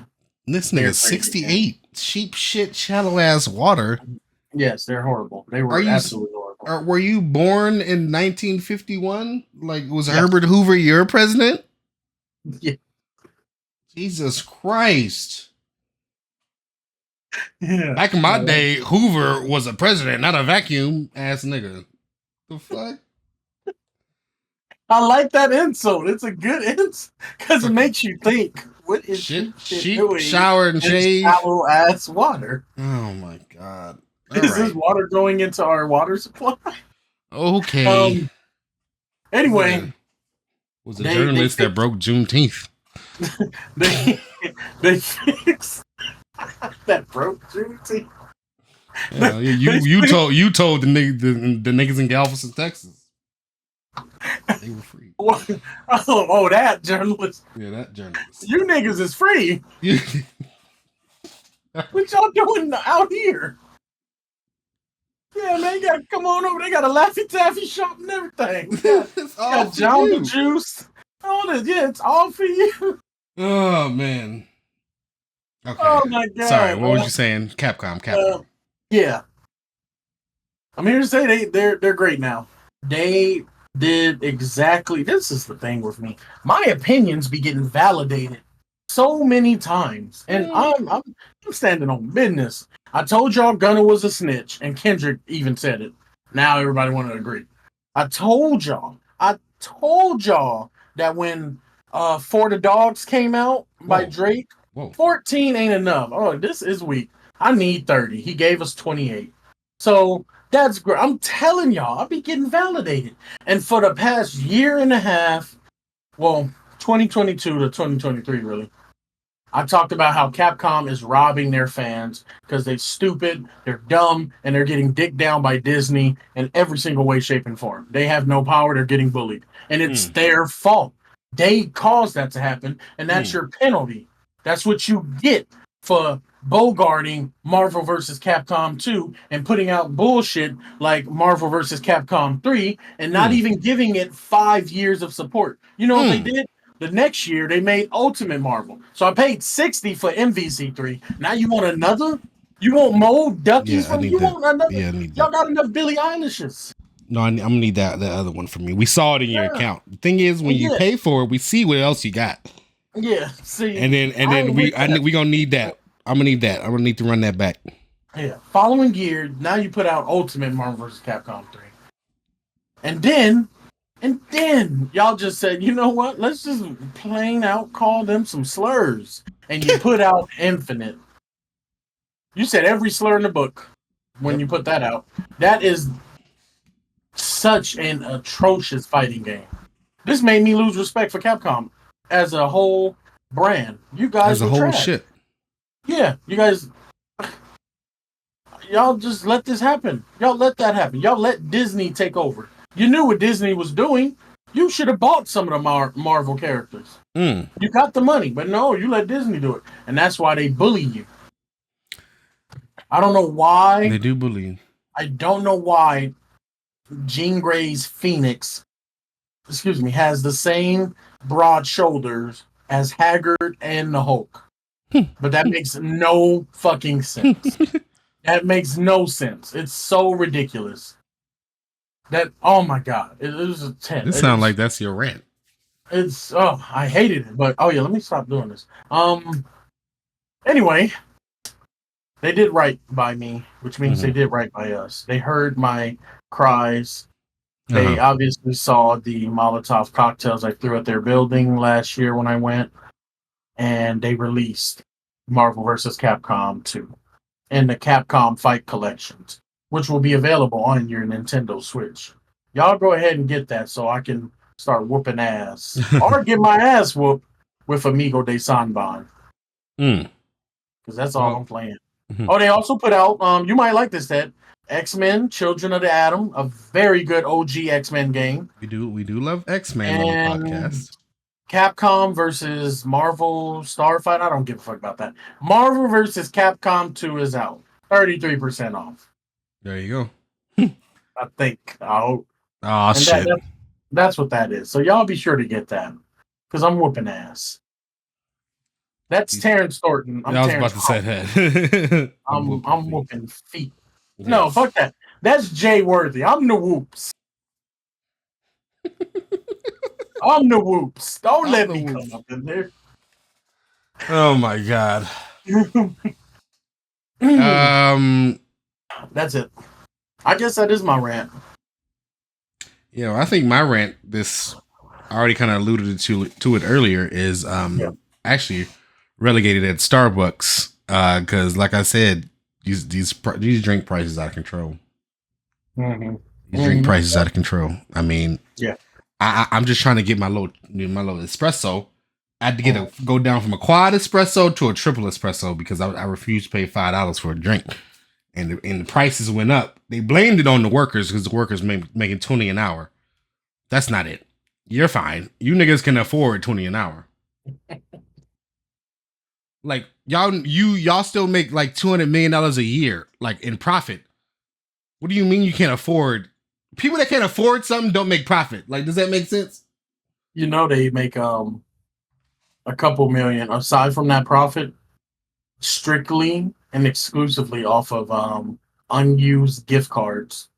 this nigga's 68. cheap shit, shallow ass water. Yes, they're horrible. They were absolutely horrible. Were you born in 1951? Like, was Yes. Herbert Hoover your president? Yeah. Jesus Christ. Yeah. Back in my day, Hoover was a president, not a vacuum ass nigga. The fuck? I like that insult. It's a good insult because it makes you think. What is shit doing? Shower and shave. Shallow ass water. Oh my god! Is this water going into our water supply? Okay. Anyway, was a journalist that broke Juneteenth. they fixed that broke Juneteenth. Yeah, you told the niggas in Galveston, Texas. They were free. Oh, that journalist. Yeah, that journalist. You niggas is free. What y'all doing out here? Yeah, man, you gotta come on over. They got a Laffy Taffy shop and everything. It's all for Jamba Juice. All this, yeah, it's all for you. Oh man. Okay. Oh my god. Sorry, what was you saying? Capcom. Yeah. I'm here to say they're great now. They did exactly. This is the thing with me. My opinions be getting validated so many times, and I'm standing on business. I told y'all Gunna was a snitch, and Kendrick even said it. Now everybody want to agree. I told y'all that when For the Dogs came out by Drake, 14 ain't enough. Oh, this is weak. I need 30. He gave us 28. So that's great. I'm telling y'all, I'll be getting validated. And for the past year and a half, well, 2022 to 2023, really, I talked about how Capcom is robbing their fans because they're stupid, they're dumb, and they're getting dicked down by Disney in every single way, shape, and form. They have no power, they're getting bullied. And it's their fault. They caused that to happen, and that's your penalty. That's what you get for bogarting Marvel vs. Capcom 2 and putting out bullshit like Marvel vs. Capcom 3 and not even giving it 5 years of support. You know what they did? The next year, they made Ultimate Marvel. So I paid $60 for MVC3. Now you want another? You want more duckies from you? Want another? Yeah, I need Y'all got enough Billie Eilishes. No, I'm gonna need that other one from you. We saw it in your account. The thing is, when you pay for it, we see what else you got. Yeah, see. And then we gonna need that. I'm gonna need that. I'm gonna need to run that back. Yeah. Following year, now you put out Ultimate Marvel vs. Capcom 3. And then y'all just said, you know what? Let's just plain out call them some slurs. And you put out Infinite. You said every slur in the book when you put that out. That is such an atrocious fighting game. This made me lose respect for Capcom as a whole brand. You guys as a whole trash. Shit. Yeah, you guys. Y'all just let this happen. Y'all let that happen. Y'all let Disney take over. You knew what Disney was doing. You should have bought some of the Marvel characters. You got the money, but no, you let Disney do it. And that's why they bully you. I don't know why. They do bully you. I don't know why Jean Grey's Phoenix, has the same broad shoulders as Haggard and the Hulk. But that makes no fucking sense. That makes no sense. It's so ridiculous. That, oh my god, it was a 10. It sounds like that's your rant. I hated it, but let me stop doing this. Anyway, they did right by me, which means they did right by us. They heard my cries. They obviously saw the Molotov cocktails I threw at their building last year when I went, and they released Marvel vs. Capcom 2 in the Capcom Fight Collections, which will be available on your Nintendo Switch. Y'all go ahead and get that so I can start whooping ass. Or get my ass whooped with Amigo de Sanban. Because that's all I'm playing. Oh, they also put out, you might like this, Ted, X-Men, Children of the Atom, a very good OG X-Men game. We do love X-Men on the podcast. Capcom versus Marvel Starfight. I don't give a fuck about that. Marvel versus Capcom 2 is out. 33% off. There you go. I think. Oh shit. That's what that is. So y'all be sure to get that. Because I'm whooping ass. That's Terrence Thornton. I'm I was Terrence about to say Crawford. that. I'm whooping feet. Yes. No, fuck that. That's Jay Worthy. I'm the whoops. I'm the whoops. Don't let me come up in there. Oh my god. That's it. I guess that is my rant. Yeah, I think my rant, this I already kind of alluded to it earlier, is actually relegated at Starbucks. Because like I said, these drink prices out of control. Mm-hmm. These drink prices out of control. I mean, yeah. I'm just trying to get my little espresso. I had to go down from a quad espresso to a triple espresso because I refused to pay $5 for a drink, and the prices went up. They blamed it on the workers because the workers making $20 an hour. That's not it. You're fine. You niggas can afford $20 an hour. Like y'all still make like $200 million a year, like in profit. What do you mean you can't afford? People that can't afford something don't make profit. Like, does that make sense? You know they make a couple million aside from that profit, strictly and exclusively off of unused gift cards.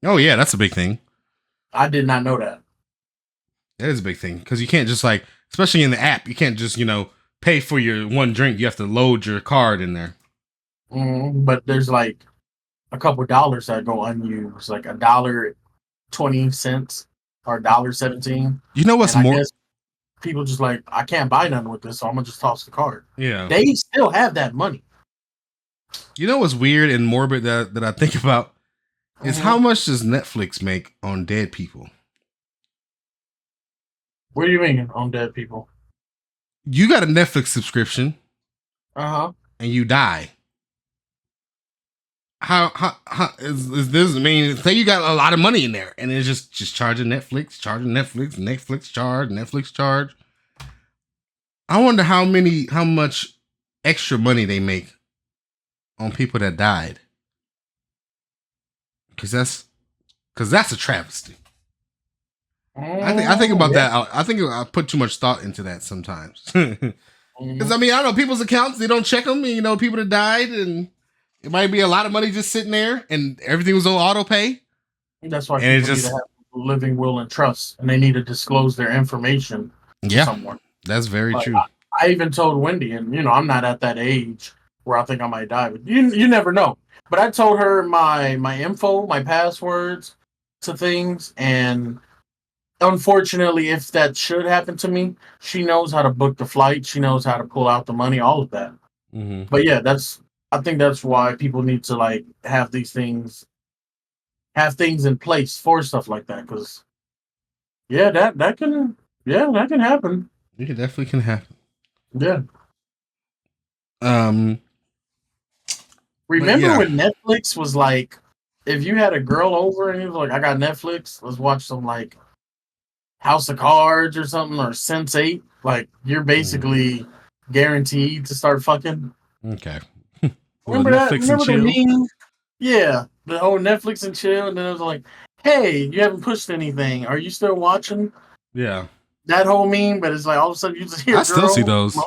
Oh yeah, that's a big thing. I did not know that. That is a big thing because you can't just like, especially in the app, you can't just pay for your one drink. You have to load your card in there. But there's like a couple dollars that go unused, like $1.20 or $1.17. You know what's more? People just like, I can't buy nothing with this, so I'm gonna just toss the card. Yeah, they still have that money. You know what's weird and morbid that I think about is how much does Netflix make on dead people? What do you mean on dead people? You got a Netflix subscription, and you die. How is this? I mean, say you got a lot of money in there, and it's just charging Netflix, Netflix charge. I wonder how much extra money they make on people that died, because that's a travesty. I think about that. I think I put too much thought into that sometimes. Because I mean, I know people's accounts, they don't check them. And, people that died, and it might be a lot of money just sitting there, and everything was on auto pay. That's why people need to have living will and trust, and they need to disclose their information to someone. That's very true. I even told Wendy, and I'm not at that age where I think I might die, but you never know. But I told her my info, my passwords to things, and unfortunately, if that should happen to me, she knows how to book the flight. She knows how to pull out the money, all of that. Mm-hmm. But yeah, I think that's why people need to like have things in place for stuff like that. Because that can happen. It definitely can happen. Yeah. Remember when Netflix was like, if you had a girl over and he was like, I got Netflix, let's watch some like House of Cards or something, or Sense8, like you're basically guaranteed to start fucking. Okay. Remember that? Remember the meme? Yeah, the whole Netflix and chill, and then it was like, hey, you haven't pushed anything. Are you still watching? Yeah. That whole meme, but it's like all of a sudden you just hear. I still see those.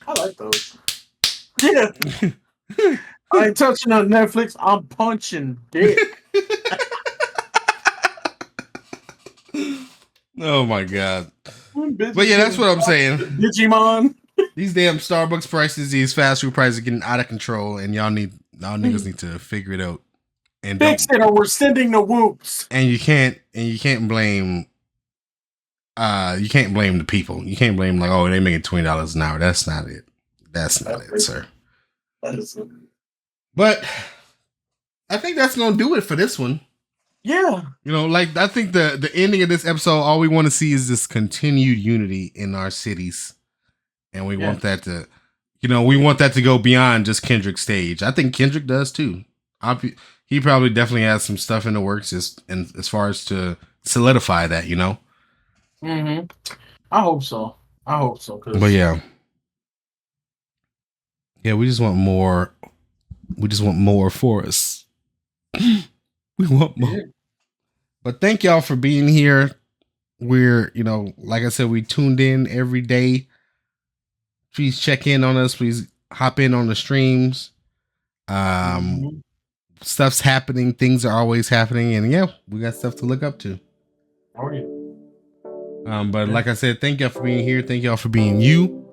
I like those. Yeah. I ain't touching on Netflix. I'm punching dick. Oh my god. But yeah, that's what I'm saying. Digimon. These damn Starbucks prices, these fast food prices are getting out of control, and y'all niggas need to figure it out. And fix it, or we're sending the whoops. And you can't blame the people. You can't blame like, oh, they making $20 an hour. That's not it. That's not it, sir. That is it. But I think that's gonna do it for this one. Yeah. Like I think the ending of this episode, all we want to see is this continued unity in our cities. And we want that to, we want that to go beyond just Kendrick's stage. I think Kendrick does too. He probably definitely has some stuff in the works as far as to solidify that, Mm-hmm. I hope so. But yeah, we just want more. We just want more for us. We want more. Yeah. But thank y'all for being here. We're, like I said, we tuned in every day. Please check in on us. Please hop in on the streams. Stuff's happening. Things are always happening. And yeah, we got stuff to look up to. Oh, yeah. But like I said, thank y'all for being here. Thank y'all for being you.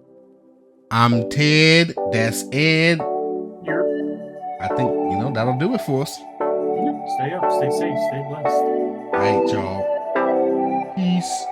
I'm Ted. That's Ed. I think, that'll do it for us. Stay up, stay safe, stay blessed. All right, y'all. Peace.